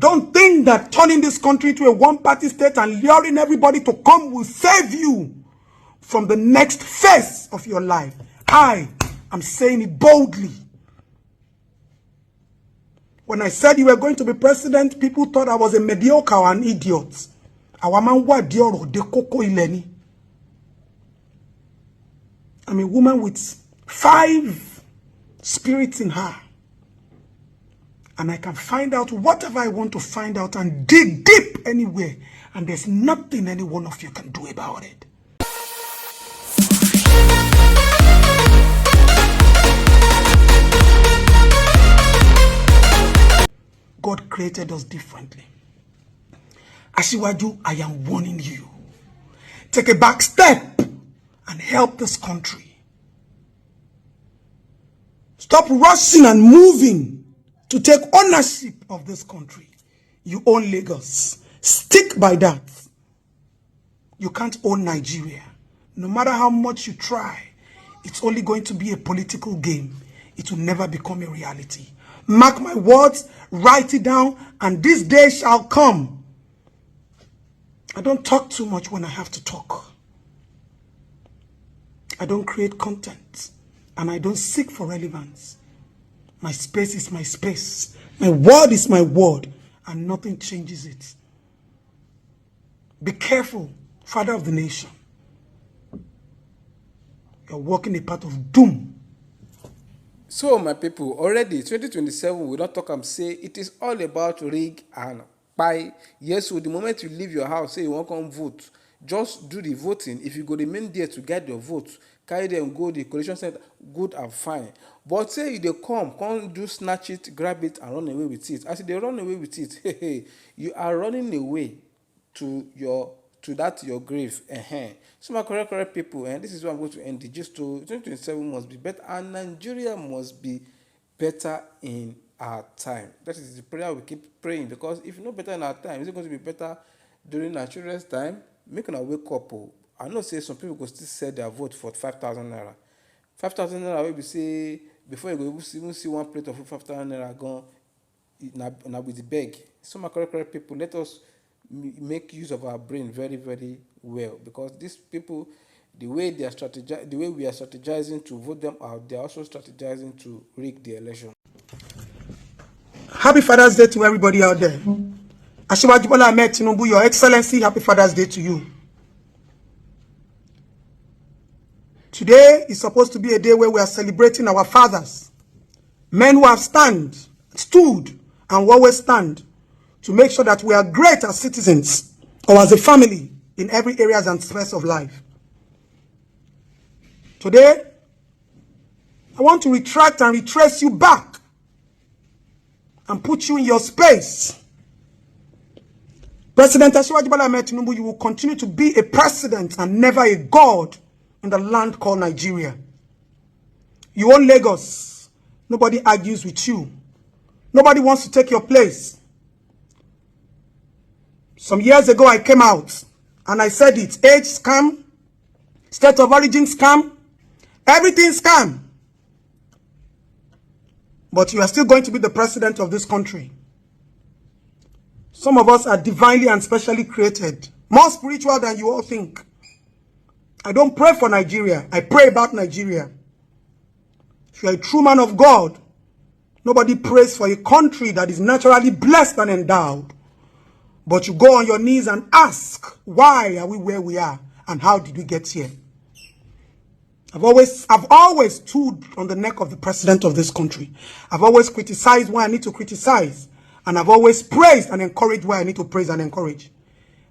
Don't think that turning this country into a one-party state and luring everybody to come will save you from the next phase of your life. I am saying it boldly. When I said you were going to be president, people thought I was a mediocre or an idiot. I'm a woman with 5 spirits in her. And I can find out whatever I want to find out and dig deep anywhere. And there's nothing any one of you can do about it. God created us differently. Asiwaju, I am warning you. Take a back step and help this country. Stop rushing and moving to take ownership of this country. You own Lagos. Stick by that. You can't own Nigeria. No matter how much you try, it's only going to be a political game. It will never become a reality. Mark my words, write it down, and this day shall come. I don't talk too much when I have to talk. I don't create content, and I don't seek for relevance. My space is my space. My word is my word, and nothing changes it. Be careful, father of the nation. You're walking a path of doom. So, my people, already 2027, we don't talk and say it is all about rig and buy. Yes, so the moment you leave your house, say you won't come vote, just do the voting. If you go remain there to get your vote, carry them, go the collation center, good and fine. But say they come do snatch it, grab it, and run away with it. As they run away with it, you are running away to your grave. So my correct people, and this is where I'm going to end the gist. 2027 must be better, and Nigeria must be better in our time. That is the prayer we keep praying, because if not better in our time, is it going to be better during our children's time? Make a wake up. I know say some people go still sell their vote for 5,000 naira. 5,000 naira wey be say before you go even see one plate of 5,000 naira gone, na with the beg. So my correct people, let us make use of our brain very, very well, because these people, the way we are strategizing to vote them out, they are also strategizing to rig the election. Happy Father's Day to everybody out there. Asiwaju Bola Ahmed Tinubu, Your Excellency, happy Father's Day to you. Today is supposed to be a day where we are celebrating our fathers, men who have stood, and will always stand to make sure that we are great as citizens or as a family in every area and spheres of life. Today, I want to retract and retrace you back and put you in your space. President Asiwaju Bola Ahmed Tinubu, you will continue to be a president and never a god in the land called Nigeria. You own Lagos. Nobody argues with you. Nobody wants to take your place. Some years ago, I came out and I said it. Age scam, state of origin scam, everything scam. But you are still going to be the president of this country. Some of us are divinely and specially created, more spiritual than you all think. I don't pray for Nigeria. I pray about Nigeria. If you are a true man of God, nobody prays for a country that is naturally blessed and endowed. But you go on your knees and ask, why are we where we are? And how did we get here? I've always stood on the neck of the president of this country. I've always criticized where I need to criticize. And I've always praised and encouraged where I need to praise and encourage.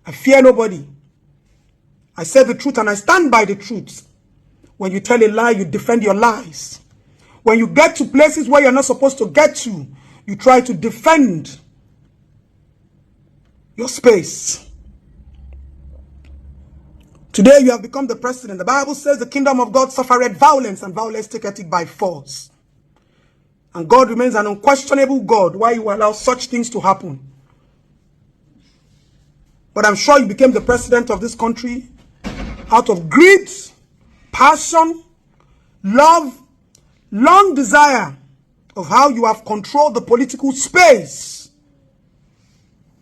I fear nobody. I say the truth and I stand by the truth. When you tell a lie, you defend your lies. When you get to places where you're not supposed to get to, you try to defend your space. Today you have become the president. The Bible says the kingdom of God suffered violence, and violence taketh it by force. And God remains an unquestionable God. Why you allow such things to happen? But I'm sure you became the president of this country out of greed, passion, love, long desire of how you have controlled the political space.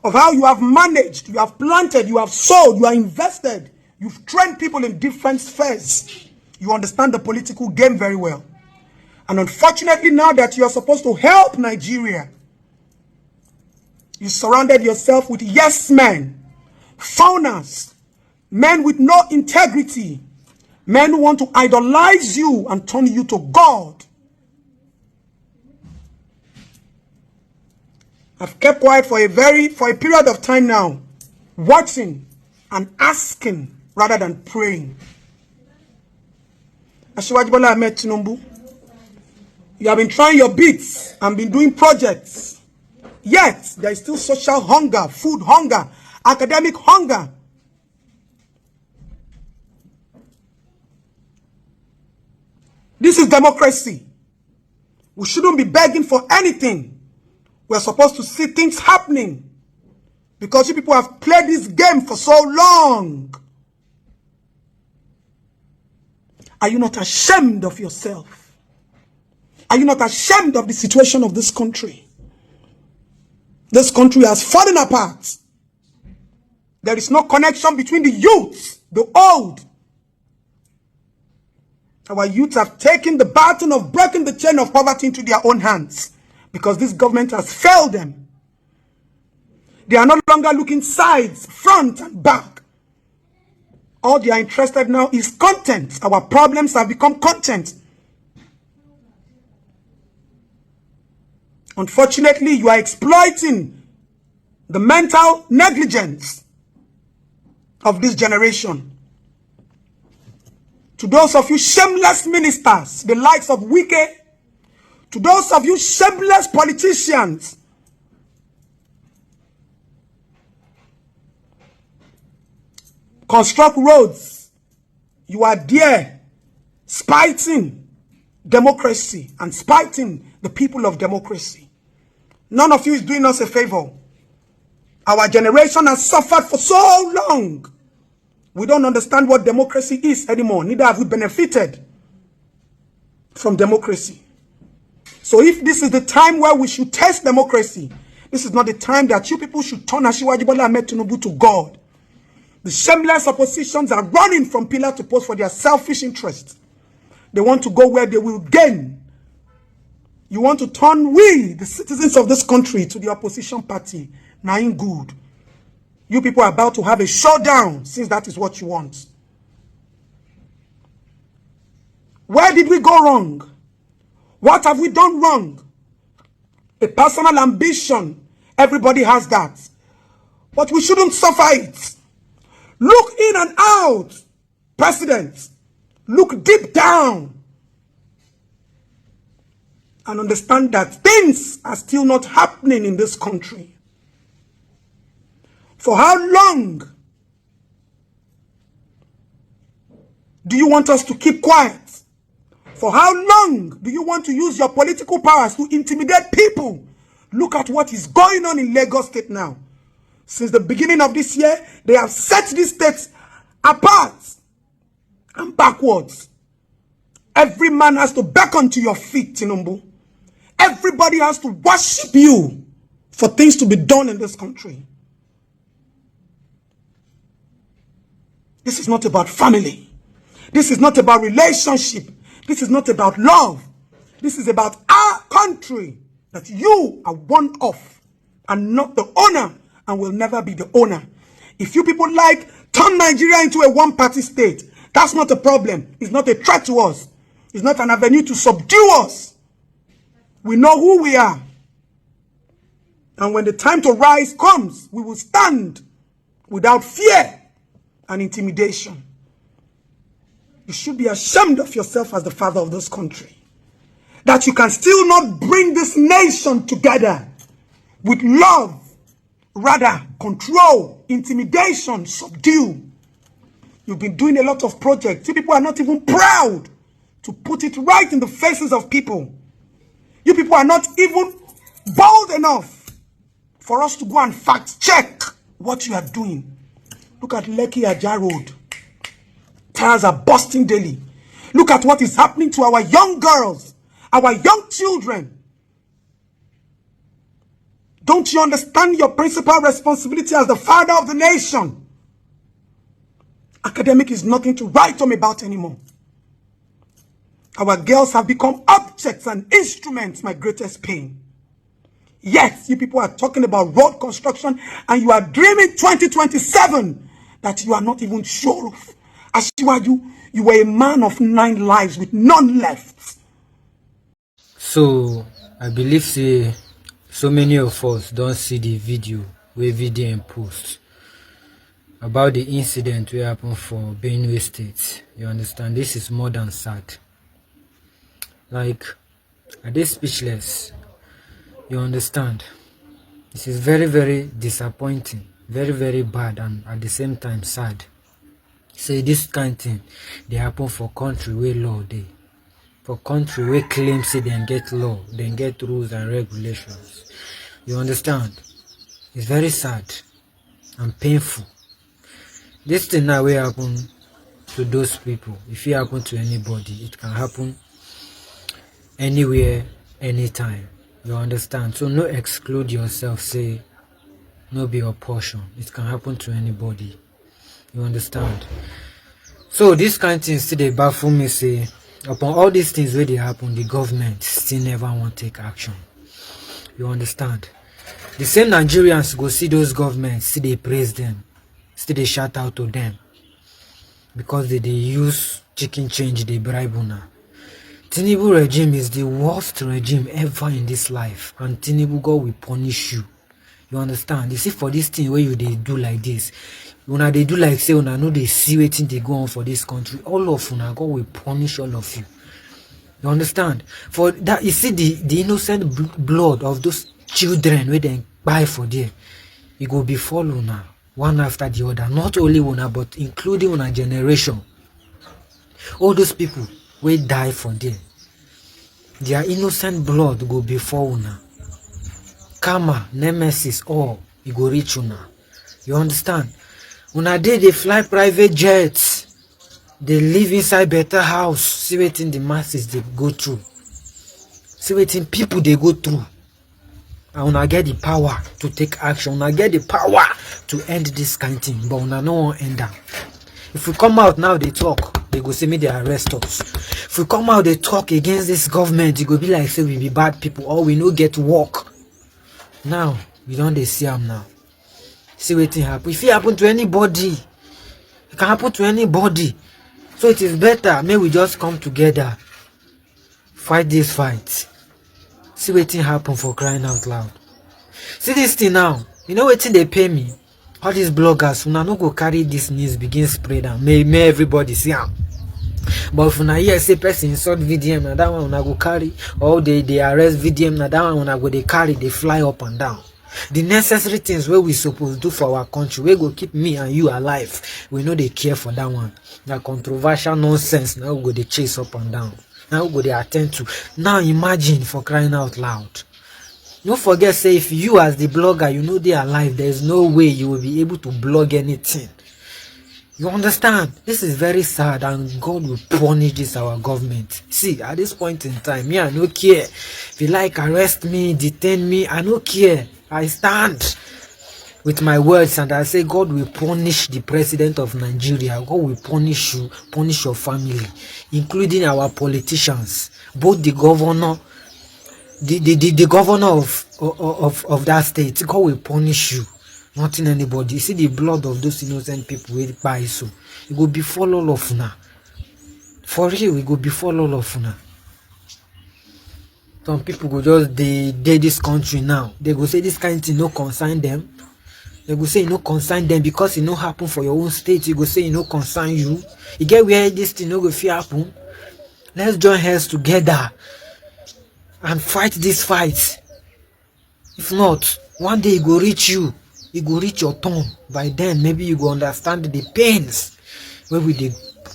of how you have managed, you have planted, you have sowed, you are invested, you've trained people in different spheres. You understand the political game very well. And unfortunately, now that you are supposed to help Nigeria, you surrounded yourself with yes men, fawners, men with no integrity, men who want to idolize you and turn you to God. I've kept quiet for a period of time now, watching and asking rather than praying. Asiwaju Bola Ahmed Tinubu, you have been trying your bits and been doing projects. Yet, there is still social hunger, food hunger, academic hunger. This is democracy. We shouldn't be begging for anything. We're supposed to see things happening. Because you people have played this game for so long. Are you not ashamed of yourself? Are you not ashamed of the situation of this country? This country has fallen apart. There is no connection between the youth, the old. Our youth have taken the baton of breaking the chain of poverty into their own hands because this government has failed them. They are no longer looking sides, front and back. All they are interested now is content. Our problems have become content. Unfortunately, you are exploiting the mental negligence of this generation. To those of you shameless ministers, the likes of Wike, to those of you shameless politicians, construct roads, you are there spiting democracy and spiting the people of democracy. None of you is doing us a favor. Our generation has suffered for so long. We don't understand what democracy is anymore. Neither have we benefited from democracy. So if this is the time where we should test democracy, this is not the time that you people should turn Asiwaju Bola Ahmed Tinubu to God. The shameless oppositions are running from pillar to post for their selfish interests. They want to go where they will gain. You want to turn we, the citizens of this country, to the opposition party. Now in good. You people are about to have a showdown, since that is what you want. Where did we go wrong? What have we done wrong? A personal ambition, everybody has that. But we shouldn't suffer it. Look in and out, President. Look deep down. And understand that things are still not happening in this country. For how long do you want us to keep quiet? For how long do you want to use your political powers to intimidate people? Look at what is going on in Lagos State now. Since the beginning of this year, they have set these states apart and backwards. Every man has to beckon to your feet, Tinubu. Everybody has to worship you for things to be done in this country. This is not about family. This is not about relationship. This is not about love. This is about our country that you are one of and not the owner and will never be the owner. If you people like turn Nigeria into a one-party state, that's not a problem. It's not a threat to us. It's not an avenue to subdue us. We know who we are. And when the time to rise comes, we will stand without fear and intimidation. You should be ashamed of yourself as the father of this country. That you can still not bring this nation together with love, rather control, intimidation, subdue. You've been doing a lot of projects. You people are not even proud to put it right in the faces of people. You people are not even bold enough for us to go and fact check what you are doing. Look at Lekki Ajah Road. Tires are busting daily. Look at what is happening to our young girls, our young children. Don't you understand your principal responsibility as the father of the nation? Academic is nothing to write home about anymore. Our girls have become objects and instruments, my greatest pain. Yes, you people are talking about road construction and you are dreaming 2027 that you are not even sure of. As you were a man of 9 lives with none left. So, I believe so many of us don't see the video where VDM post about the incident that happened for Benue State. You understand? This is more than sad. Like, are they speechless? You understand? This is very, very disappointing, very, very bad, and at the same time sad. Say this kind of thing they happen for country where law dey, for country where claim say they get law, they get rules and regulations. You understand? It's very sad and painful. This thing now will happen to those people. If it happen to anybody, it can happen anywhere, anytime. You understand? So no exclude yourself, say no be your portion. It can happen to anybody. You understand? So this kind of thing still they baffle me, say upon all these things where they happen, the government still never want to take action. You understand? The same Nigerians go see those governments, still they praise them, still they shout out to them because they use chicken change, they bribe una. Tinubu regime is the worst regime ever in this life, and Tinubu God will punish you. You understand? You see, for this thing where you they do like this, when they do like say una know they see wetin they go on for this country, all of una God will punish all of you. You understand? For that, you see the innocent blood of those children where they buy for there, it go befall una one after the other. Not only una but including una generation. All those people will die for there. Their innocent blood go before una. Karma, nemesis, all it go reach una. You understand? Una they fly private jets. They live inside better house. See wetin the masses they go through. See wetin people they go through. And una get the power to take action. Una get the power to end this kind of thing. But una no one end up. If we come out now, they talk. They go say me they arrest us. If we come out, they talk against this government. It go be like say we be bad people or we no get work. Now we don't they see them now. See what thing happen. If it happen to anybody, it can happen to anybody. So it is better. May we just come together, fight this fight. See what thing happen, for crying out loud. See this thing now. You know what thing they pay me? All these bloggers, una no go carry this news, begin spread them. May everybody see them. But if una hear say person insult VDM, na that one una go carry. Or they arrest VDM, na that one una go they carry, they fly up and down. The necessary things where we supposed to do for our country, we go keep me and you alive. We know they care for that one. That controversial nonsense, now we go they chase up and down. Now we go they attend to. Now imagine, for crying out loud. Don't forget, say if you as the blogger, you know they are alive, there's no way you will be able to blog anything. You understand? This is very sad, and God will punish this our government. See, at this point in time, me I no care. If you like arrest me, detain me, I no care. I stand with my words and I say God will punish the president of Nigeria. God will punish you, punish your family, including our politicians, both the governor, the governor of that state. God will punish you. Nothing anybody. You see the blood of those innocent people will buy, so it will befall all of una. For real, it will befall all of una. Some people go just they this country now. They go say this kind of thing no concern them. They go say it no concern them because it no happen for your own state. You go say it no concern you. You get where this thing no go fit happen. Let's join hands together and fight this fight. If not, one day it go reach you. It go reach your tongue. By then, maybe you go understand the pains where we they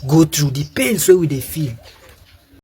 go through, the pains where we they feel.